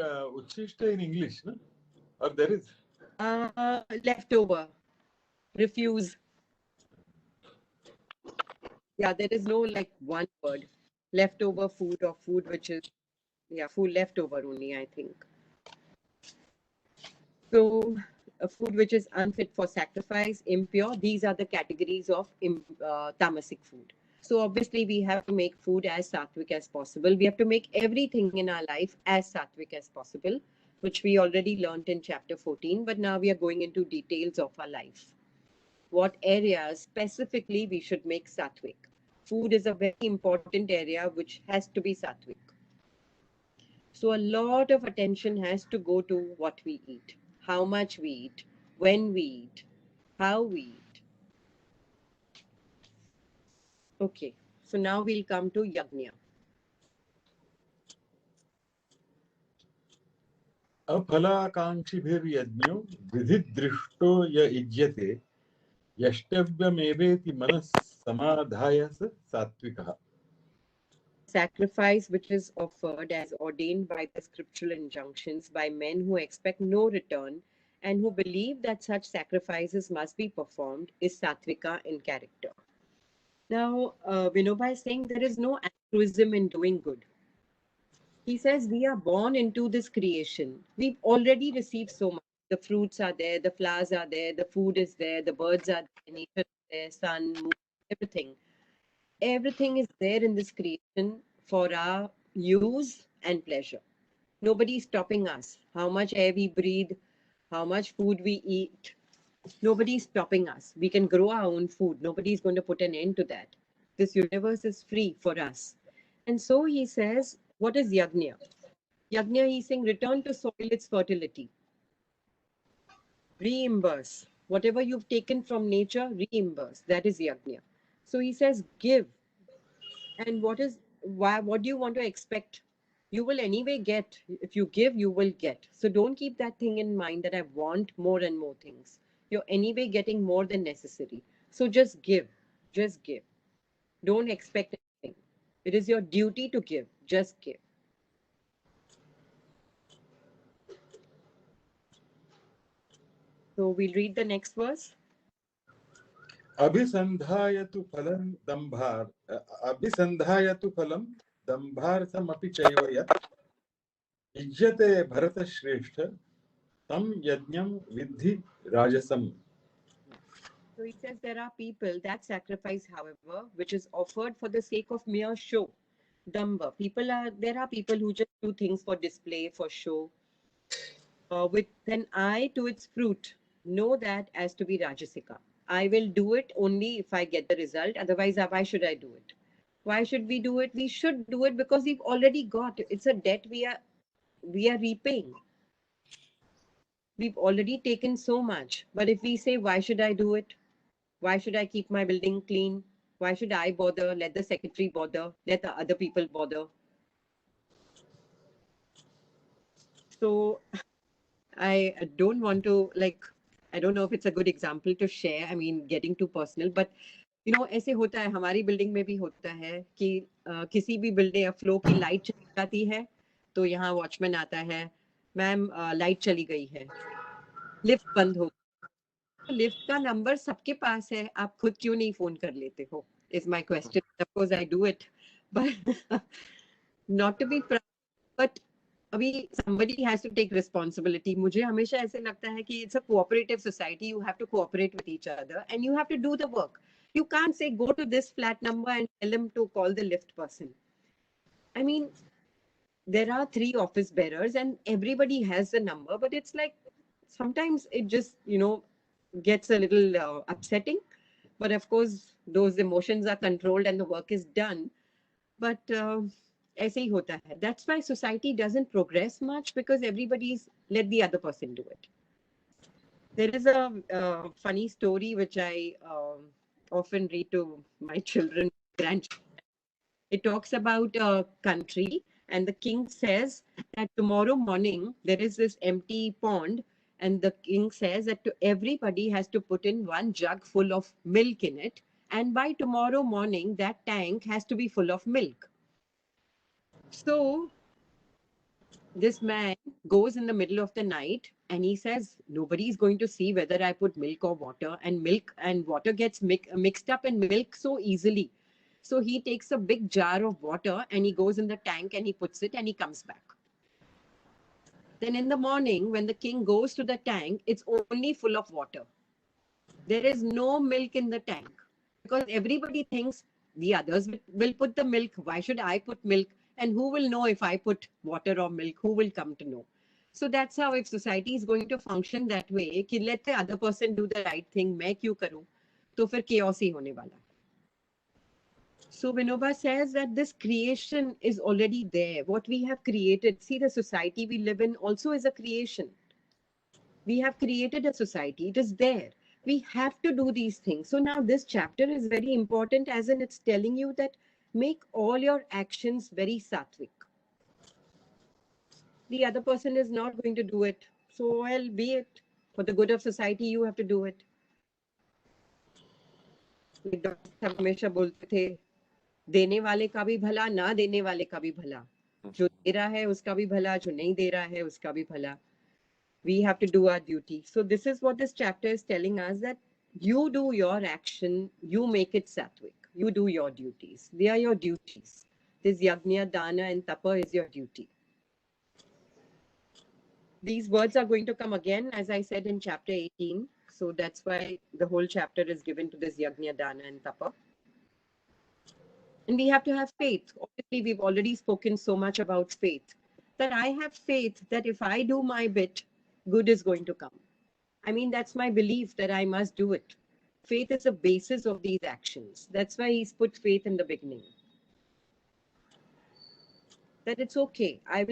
uchishta in English, no? Or there is? Leftover, refuse. Yeah, there is no like one word. Leftover food or food which is, food leftover only, I think. So, a food which is unfit for sacrifice, impure, these are the categories of tamasic food. So, obviously, we have to make food as sattvic as possible. We have to make everything in our life as sattvic as possible, which we already learned in chapter 14. But now we are going into details of our life. What areas specifically we should make sattvic? Food is a very important area which has to be sattvic. So, a lot of attention has to go to what we eat, how much we eat, when we eat, how we eat. Okay, so now we'll come to Yajna. अफलाकाङ्क्षिभिर्यज्ञो विधिदृष्टो य युज्यते यष्टव्यमेवेति मनः समाधाय स सात्विकः. Sacrifice which is offered as ordained by the scriptural injunctions by men who expect no return and who believe that such sacrifices must be performed is sattvika in character. Now, Vinoba is saying there is no altruism in doing good. He says we are born into this creation. We've already received so much. The fruits are there, the flowers are there, the food is there, the birds are there, nature is there, sun, moon, everything. Everything is there in this creation for our use and pleasure. Nobody is stopping us. How much air we breathe, how much food we eat. Nobody is stopping us. We can grow our own food. Nobody is going to put an end to that. This universe is free for us. And so he says, what is yajna? Yajna, he's saying, return to soil its fertility. Reimburse. Whatever you've taken from nature, reimburse. That is yajna. So he says, give. And what do you want to expect? You will anyway get. If you give, you will get. So don't keep that thing in mind that I want more and more things. You're anyway getting more than necessary. So just give. Just give. Don't expect anything. It is your duty to give. Just give. So we'll read the next verse. अभिसन्धाय तु फलं दम्भार्थमपि चैव यत् युज्यते भरतश्रेष्ठ तं यज्ञं विद्धि राजसम्. So he says there are people that sacrifice, however, which is offered for the sake of mere show. Damba. There are people who just do things for display, for show. With an eye to its fruit, know that as to be Rajasika. I will do it only if I get the result. Otherwise, why should I do it? Why should we do it? We should do it because we've already got. It's a debt we are repaying. We've already taken so much. But if we say, why should I do it? Why should I keep my building clean? Why should I bother? Let the secretary bother. Let the other people bother. So I don't want to, like, I don't know if it's a good example to share. I mean, getting too personal, but you know, ऐसे होता है हमारी building में भी होता है कि किसी भी बिल्डिंग फ्लो की लाइट चली जाती है तो यहाँ वॉचमैन आता है, मैम लाइट चली गई है, लिफ्ट बंद हो, तो लिफ्ट का नंबर सबके पास है, आप खुद क्यों नहीं फोन कर लेते हो? Is my question. Of course I do it, but not to be proud, but अभी somebody has to take responsibility. मुझे हमेशा ऐसे लगता है कि it's a cooperative society. You have to cooperate with each other and you have to do the work. You can't say go to this flat number and tell them to call the lift person. I mean, there are 3 office bearers and everybody has the number, but it's like sometimes it just, you know, gets a little upsetting. But of course, those emotions are controlled and the work is done. But ऐसे ही होता है. That's why society doesn't progress much because everybody's let the other person do it. There is a funny story which I often read to my children, grandchildren. It talks about a country and the king says that tomorrow morning there is this empty pond and the king says that everybody has to put in 1 jug full of milk in it, and by tomorrow morning that tank has to be full of milk. So this man goes in the middle of the night and he says, nobody is going to see whether I put milk or water, and milk and water gets mixed up in milk so easily. So he takes a big jar of water and he goes in the tank and he puts it and he comes back. Then in the morning, when the king goes to the tank, it's only full of water. There is no milk in the tank because everybody thinks the others will put the milk. Why should I put milk? And who will know if I put water or milk? Who will come to know? So that's how, if society is going to function that way, कि let the other person do the right thing, मैं क्यों करूं? तो फिर chaos ही होने वाला. So Vinoba says that this creation is already there. What we have created, see, the society we live in also is a creation. We have created a society. It is there. We have to do these things. So now this chapter is very important, as in it's telling you that make all your actions very sattvic. The other person is not going to do it. So, well, be it. For the good of society, you have to do it. Doctor साहब हमेशा बोलते थे, देने वाले का भी भला, ना देने वाले का भी भला. जो दे रहा है उसका भी भला, जो नहीं दे रहा है उसका भी भला. We have to do our duty. So this is what this chapter is telling us, that you do your action, you make it sattvic. You do your duties. They are your duties. This yajna, dana and tapa is your duty. These words are going to come again, as I said, in chapter 18. So that's why the whole chapter is given to this yajna, dana and tapa. And we have to have faith. Obviously, we've already spoken so much about faith, that I have faith that if I do my bit, good is going to come. I mean, that's my belief that I must do it. Faith is the basis of these actions. That's why he's put faith in the beginning. That it's okay. I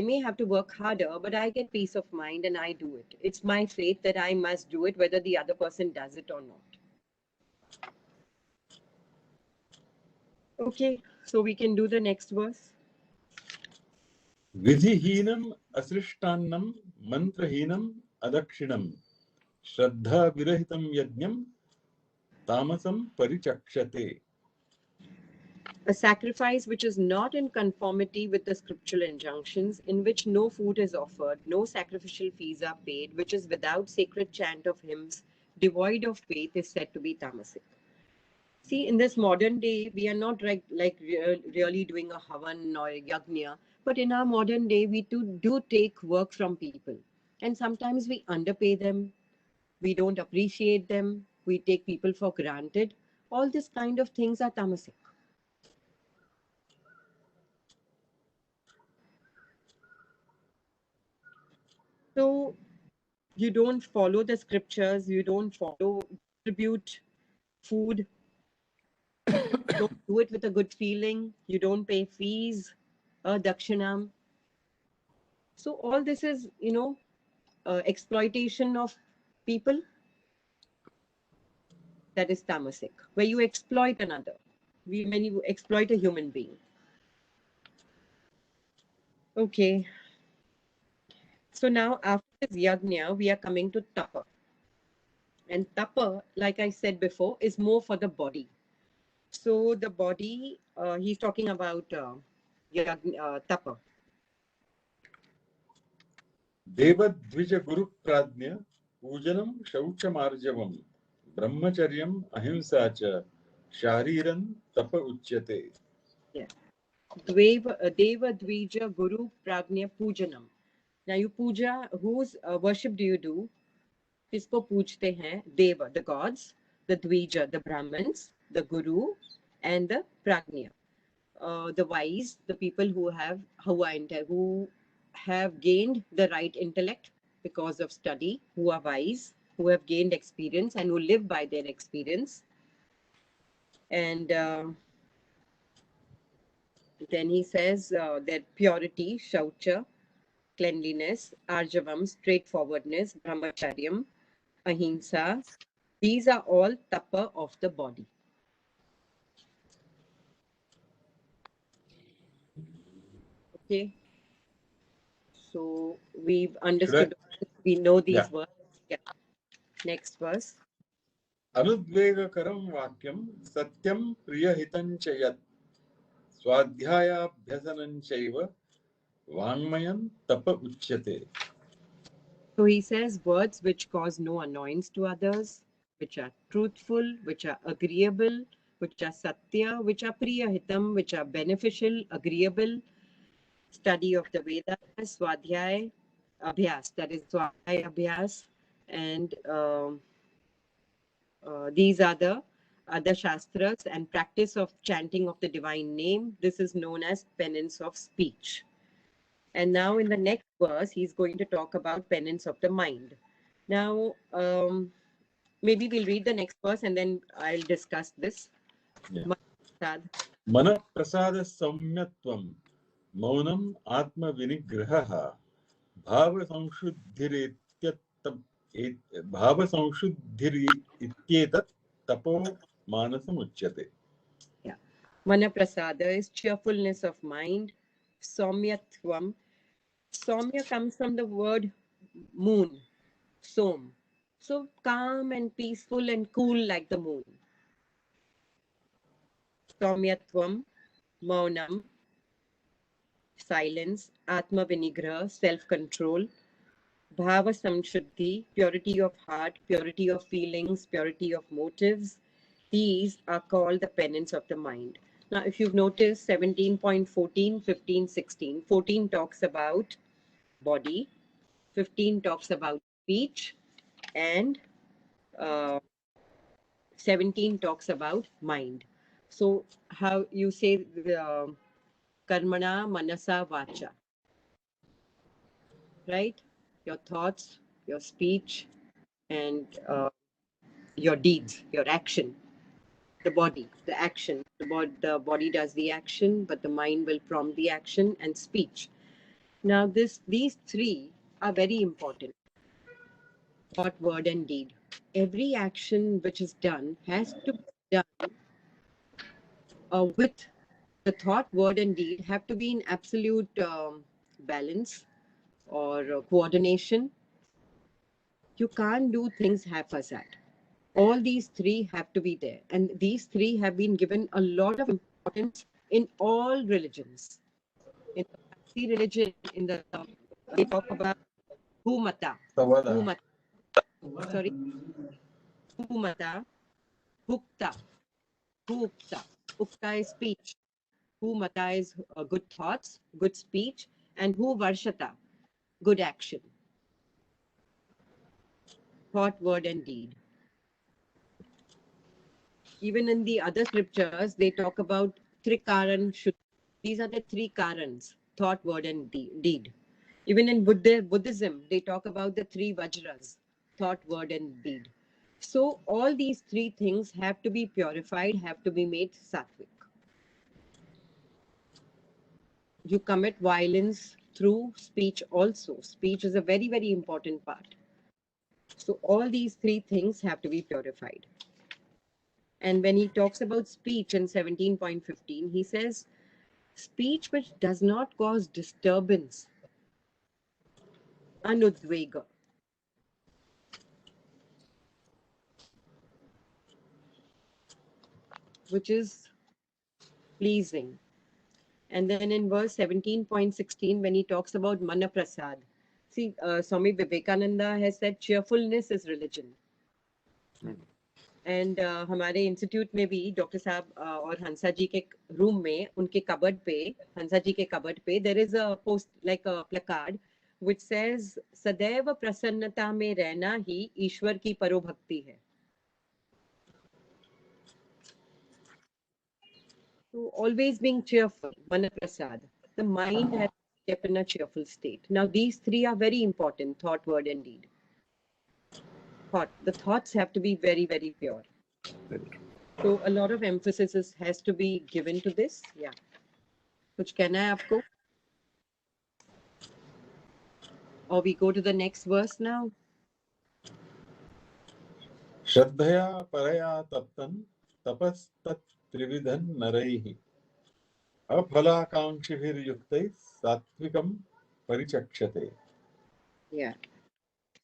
may have to work harder, but I get peace of mind and I do it. It's my faith that I must do it, whether the other person does it or not. Okay, so we can do the next verse. Vidhihinam asrishtannam mantrahinam adakshinam shraddha virahitam yajnam tamasam parichakshate. A sacrifice which is not in conformity with the scriptural injunctions, in which no food is offered, no sacrificial fees are paid, which is without sacred chant of hymns, devoid of faith, is said to be tamasic. See, in this modern day, we are not really doing a havan or a yajna, but in our modern day, we do take work from people. And sometimes we underpay them, we don't appreciate them, we take people for granted. All this kind of things are tamasic. So you don't follow the scriptures, you don't distribute food, you don't do it with a good feeling, you don't pay fees, dakshinam. So all this is, exploitation of people. That is tamasic, where you exploit another, when you exploit a human being. Okay. So now after this yajna, we are coming to tapa. And tapa, like I said before, is more for the body. So the body, he's talking about tapa. Devadvija Guru Pradnya Pujanam Shauchamarjavam Brahmacharyam Ahimsa cha Shariran Tapa Uchyate. Yeah. Deva Dvija Guru Pragnya Pujanam. Now you puja, whose worship do you do? Kisko pujte hain? Deva, the gods, the Dvija, the Brahmins, the Guru, and the Pragnya, the wise, the people who have gained the right intellect because of study, who are wise, who have gained experience and who live by their experience. And then he says their purity, shaucha, cleanliness, arjavam, straightforwardness, brahmacharyam, ahimsa. These are all tapa of the body. Okay. So we've understood, we know these words. Yeah. Next verse. Anudvegakaram Vakyam Satyam Priyahitam Chayat Swadhyayabhyasanam Chaiva Vangmayam Tapa Uchyate. So he says words which cause no annoyance to others, which are truthful, which are agreeable, which are satya, which are priyahitam, which are beneficial, agreeable, study of the Vedas, Swadhyay Abhyas, that is Swadhyay Abhyas, and these are the other Shastras, and practice of chanting of the divine name. This is known as penance of speech. And now in the next verse, he's going to talk about penance of the mind. Now, maybe we'll read the next verse and then I'll discuss this. Yeah. Prasad. मन प्रसाद सम्यत्वं मौनम आत्म विनिग्रहः भाव संशुद्धिरित्येतत् तपो मानसमुच्यते. Yeah. Mana prasada is cheerfulness of mind. Somyattvam. Somya comes from the word moon, som. So calm and peaceful and cool like the moon. Somyattvam, maunam, silence, atma vinigraha, self-control, bhava samshuddhi, purity of heart, purity of feelings, purity of motives. These are called the penance of the mind. Now, if you've noticed 17.14, 15, 16, 14 talks about body, 15 talks about speech, and 17 talks about mind. So, how you say karmana manasa vacha, right? Your thoughts, your speech, and your deeds, your action. The body, the action. The body does the action, but the mind will prompt the action and speech. Now, these three are very important. Thought, word, and deed. Every action which is done has to be done with the thought, word, and deed have to be in absolute balance or coordination. You can't do things haphazard. All these three have to be there, and these three have been given a lot of importance in all religions. In the Parsi religion, they talk about Bhumata, Bhumata, sorry, Bhumata, Bhukta, Bhukta. Ukta is speech. Bhumata is good thoughts, good speech, and Varshata, good action. Thought, word, and deed. Even in the other scriptures, they talk about Trikaran Shuddhi. These are the three Karans, thought, word, and deed. Even in Buddhism, they talk about the three Vajras, thought, word, and deed. So all these three things have to be purified, have to be made sattvic. You commit violence through speech also. Speech is a very, very important part. So all these three things have to be purified. And when he talks about speech in 17.15, he says, speech which does not cause disturbance, anudvega, which is pleasing. And then in verse 17.16, when he talks about mana prasad, see, Swami Vivekananda has said cheerfulness is religion. And हमारे institute में भी doctor साहब और हंसा जी के room में उनके cupboard पे हंसा जी के कबर्ड पे there is a post like a placard which says सदैव प्रसन्नता में रहना ही ईश्वर की परोभक्ति है. So always being cheerful, mana prasad. The mind has kept in a cheerful state. Now these three are very important: thought, word, and deed. Thought. The thoughts have to be very, very pure. So a lot of emphasis has to be given to this. Yeah. कुछ कहना है आपको? Or we go to the next verse now. श्रद्धया परया तप्तं तपस्तत् त्रिविधं नरैः अफलाकांक्षिभिर्युक्तैः सात्विकं परिचक्षते. Yeah.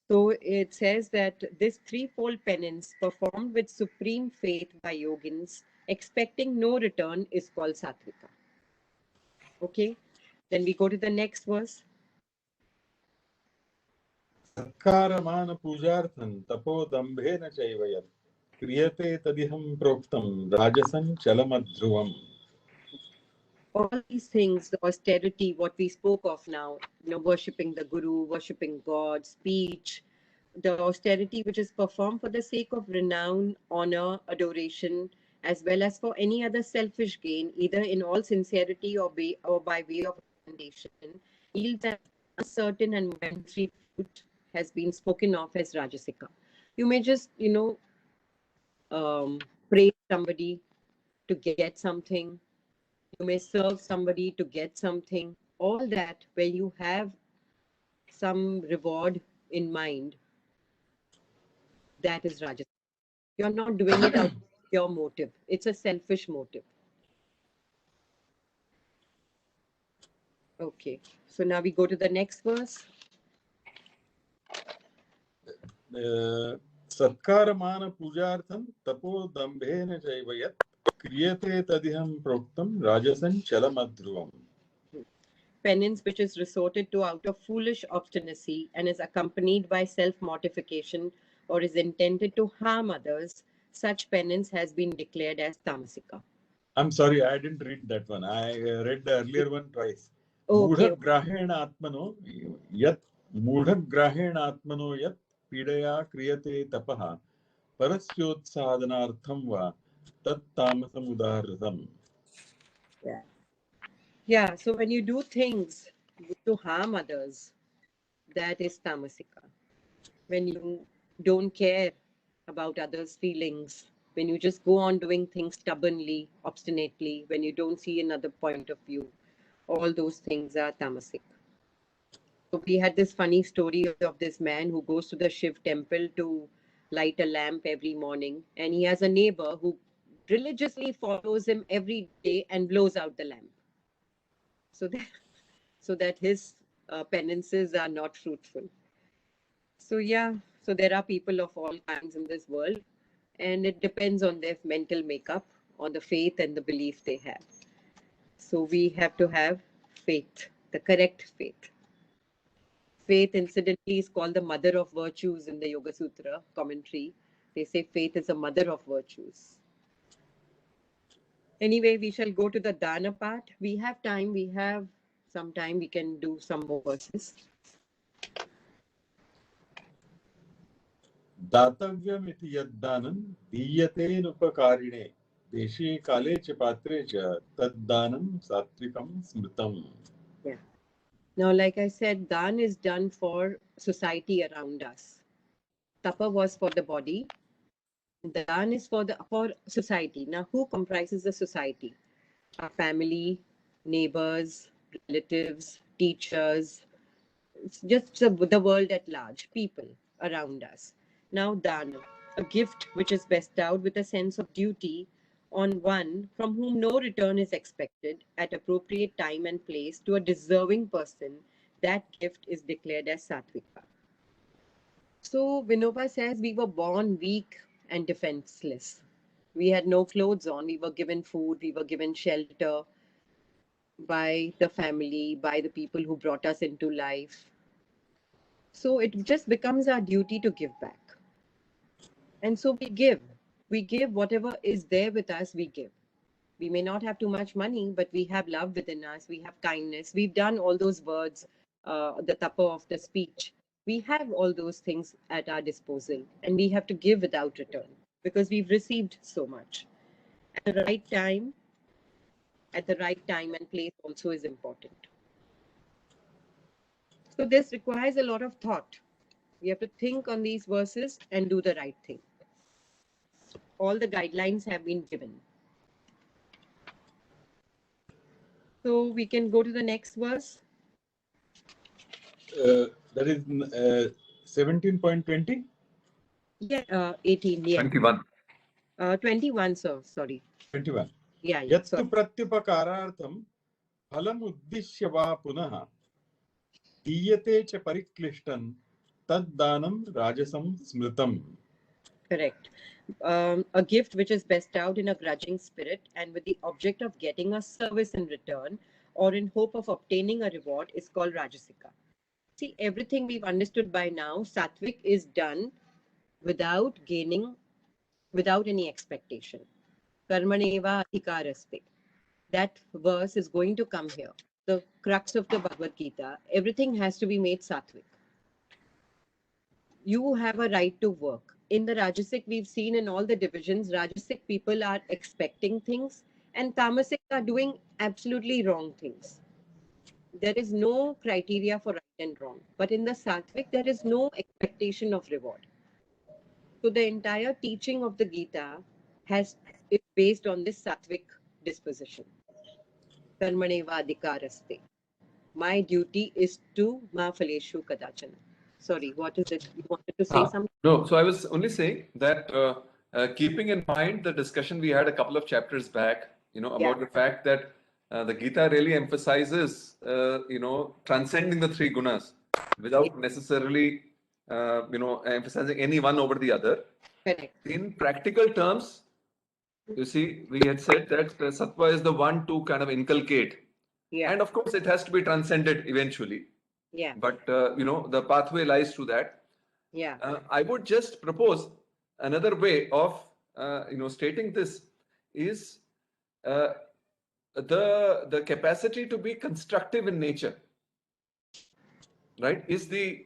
So it says that this threefold penance performed with supreme faith by yogins, expecting no return, is called sattvika. Okay. Then we go to the next verse. सत्कारमान पूजार्थं तपोदम्भेन चैव यत् क्रियते तदिहं प्रोक्तं राजसं चलमध्रुवम्. all these things, the austerity, what we spoke of now, worshipping the guru, worshipping God, speech, the austerity which is performed for the sake of renown, honor, adoration, as well as for any other selfish gain, either in all sincerity or by way of recommendation, yields an uncertain and momentary fruit, has been spoken of as Rajasika. You may just, praise somebody to get something. You may serve somebody to get something. All that, where you have some reward in mind, that is Rajasika. You're not doing it out of pure motive. It's a selfish motive. Okay. So now we go to the next verse. सत्कारमान पूजार्थं तपो दम्भेन चैव यत् क्रियते तदिहं प्रोक्तं राजसं चलमध्रुवम्. Penance which is resorted to out of foolish obstinacy and is accompanied by self-mortification or is intended to harm others, such penance has been declared as tamasika. I'm sorry, I didn't read that one. I read the earlier one twice. Okay. मूढग्राहेण आत्मनो यत् पीडया क्रियते तपः परस्योत्साधनार्थं वा तत् तामसम् उदाहृतम्. Yeah, so when you do things to harm others, that is tamasika. When you don't care about others' feelings, when you just go on doing things stubbornly, obstinately, when you don't see another point of view, all those things are tamasic. So we had this funny story of this man who goes to the Shiv temple to light a lamp every morning, and he has a neighbor who religiously follows him every day and blows out the lamp. So that his penances are not fruitful. So yeah, so there are people of all kinds in this world, and it depends on their mental makeup, on the faith and the belief they have. So we have to have faith, the correct faith. Faith, incidentally, is called the mother of virtues in the Yoga Sutra commentary. They say faith is a mother of virtues. Anyway, we shall go to the dana part. We have time. We have some time. We can do some more verses. दातव्यमिति यद्दानं दीयतेनुपकारिणे देशे काले च पात्रे च तद्दानं सात्विकं स्मृतम्. Yeah. Now, like I said, dan is done for society around us. Tapa was for the body. Dan is for society. Now, who comprises the society? Our family, neighbors, relatives, teachers. It's just the world at large, people around us. Now, dana, a gift which is bestowed with a sense of duty on one from whom no return is expected at appropriate time and place to a deserving person, that gift is declared as sattvika. So Vinoba says we were born weak and defenseless. We had no clothes on. We were given food. We were given shelter by the family, by the people who brought us into life. So it just becomes our duty to give back. And so we give. We give whatever is there with us, we give. We may not have too much money, but we have love within us. We have kindness. We've done all those words, the tapa of the speech. We have all those things at our disposal, and we have to give without return because we've received so much. At the right time and place also is important. So this requires a lot of thought. We have to think on these verses and do the right thing. All the guidelines have been given. So we can go to the next verse. That is 17.20? Yeah, 18. Yeah. 21. 21, sir. Sorry. 21. Yeah. यत्तु प्रत्युपकारार्थं फलम् उद्दिश्य वा पुनः दीयते च परिक्लिष्टं तद्दानं राजसं स्मृतम्. Correct. A gift which is bestowed in a grudging spirit and with the object of getting a service in return or in hope of obtaining a reward is called Rajasika. See, everything we've understood by now, Sattvic is done without any expectation. Karmaneva adhikaraste. that verse is going to come here. The crux of the Bhagavad Gita, everything has to be made sattvic. You have a right to work. In the Rajasic, we've seen in all the divisions, Rajasic people are expecting things and Tamasic are doing absolutely wrong things. There is no criteria for right and wrong. But in the Sattvic, there is no expectation of reward. So the entire teaching of the Gita is based on this Sattvic disposition. Karmaneva adhikaraste. My duty is to ma phaleshu kadachana. Sorry, what is it? You wanted to say something? No, so I was only saying that keeping in mind the discussion we had a couple of chapters back, about the fact that the Gita really emphasizes, transcending the three gunas without necessarily, emphasizing any one over the other. Correct. In practical terms, you see, we had said that sattva is the one to kind of inculcate. Yeah. And of course, it has to be transcended eventually. Yeah. But, the pathway lies through that. Yeah. I would just propose another way of, stating this is the capacity to be constructive in nature, right? Is the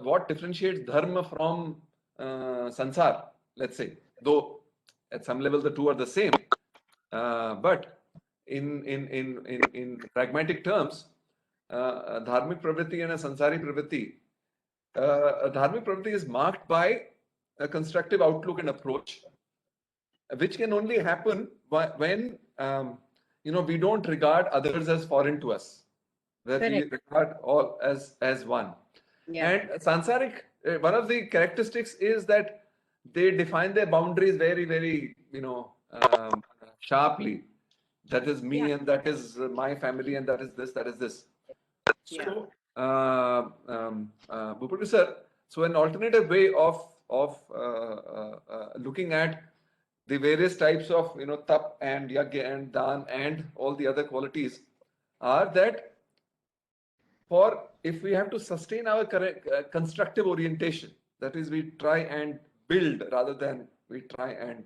what differentiates dharma from sansar, let's say, though at some level the two are the same, but in pragmatic terms, dharmic pravritti and a sansari pravritti. A dharmic pravritti is marked by a constructive outlook and approach, which can only happen when we don't regard others as foreign to us, that we Correct. regard all as one. Yeah. And sansaric, one of the characteristics is that they define their boundaries very, very, sharply. That is me, Yeah. and that is my family, and that is this, that is this. Yeah. So, Bhupathi sir, so an alternative way of looking at the various types of tap and yagya and dan and all the other qualities are that if we have to sustain our constructive orientation, that is, we try and build rather than we try and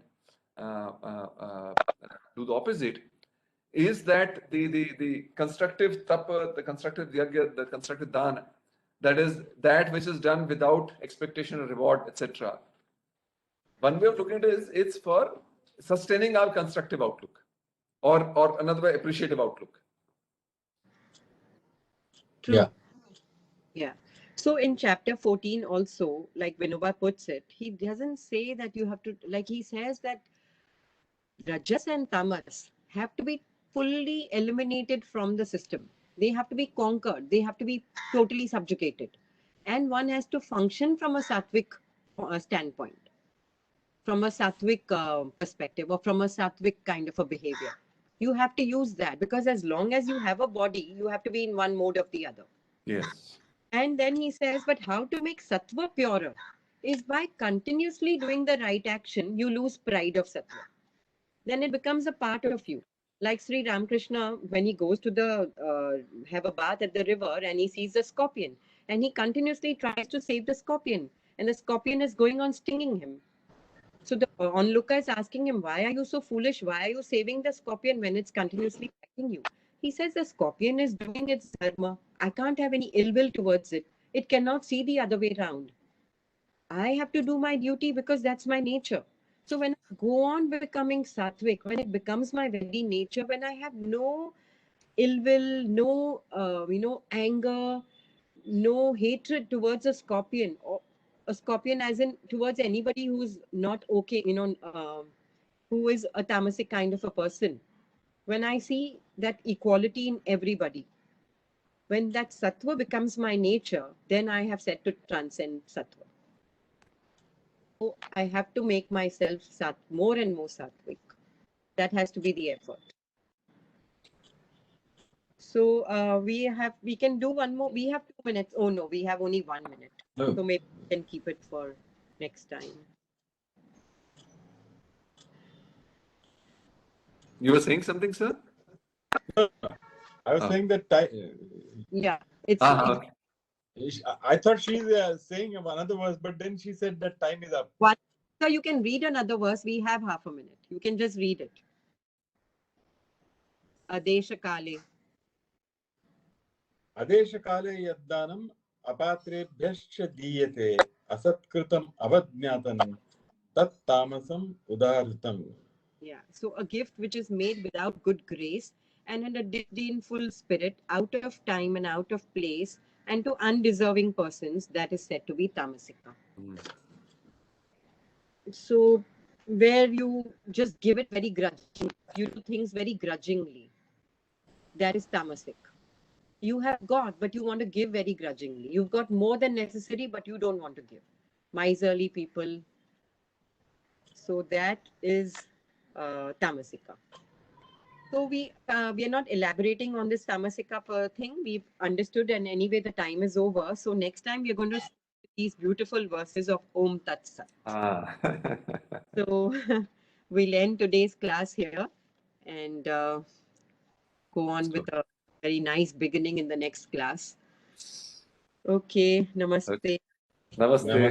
do the opposite, is that the constructive tapa, the constructive yagya, the constructive dana, that is that which is done without expectation of reward, etc. One way of looking at it is it's for sustaining our constructive outlook, or another way, appreciative outlook. True. Yeah. Yeah. So in chapter 14 also, like Vinoba puts it, he doesn't say that you have to, like he says that Rajas and Tamas have to be fully eliminated from the system. They have to be conquered. They have to be totally subjugated. And one has to function from a sattvic standpoint, from a sattvic perspective, or from a sattvic kind of a behavior. You have to use that, because as long as you have a body, you have to be in one mode or the other. Yes. And then he says, but how to make sattva purer is by continuously doing the right action, you lose pride of sattva. Then it becomes a part of you. Like Sri Ramakrishna, when he goes to have a bath at the river and he sees the scorpion, and he continuously tries to save the scorpion, and the scorpion is going on stinging him. So the onlooker is asking him, why are you so foolish? Why are you saving the scorpion when it's continuously biting you? He says the scorpion is doing its dharma. I can't have any ill will towards it. It cannot see the other way around. I have to do my duty because that's my nature. So when I go on becoming sattvic, when it becomes my very nature, when I have no ill will, no anger, no hatred towards a scorpion, or a scorpion as in towards anybody who's not okay, who is a tamasic kind of a person. When I see that equality in everybody, when that sattva becomes my nature, then I have set to transcend sattva. So I have to make myself more and more sattvic. That has to be the effort. So we can do one more. We have 2 minutes. Oh no, we have only 1 minute. No. So maybe we can keep it for next time. You were saying something, sir? I was saying that Yeah, it's Okay. I thought she's saying another verse, but then she said that time is up. so you can read another verse. We have half a minute. You can just read it. Adesha Kale. अदेशकाले यद्दानम् अपात्रेभ्यश्च दीयते असत्कृतम् अवज्ञातं तत् तामसम् उदाहृतम्. Yeah. So a gift which is made without good grace and in a disdainful spirit, out of time and out of place, and to undeserving persons, that is said to be tamasika. So where you just give it very grudgingly, you do things very grudgingly, that is tamasic. You have got, but you want to give very grudgingly. You've got more than necessary, but you don't want to give. Miserly people. So that is tamasika. So we are not elaborating on this tamasika thing. We've understood, and anyway the time is over. So next time we're going to see these beautiful verses of Om Tat Sat. Ah. So we'll end today's class here and go on with a very nice beginning in the next class. Okay, namaste. Namaste.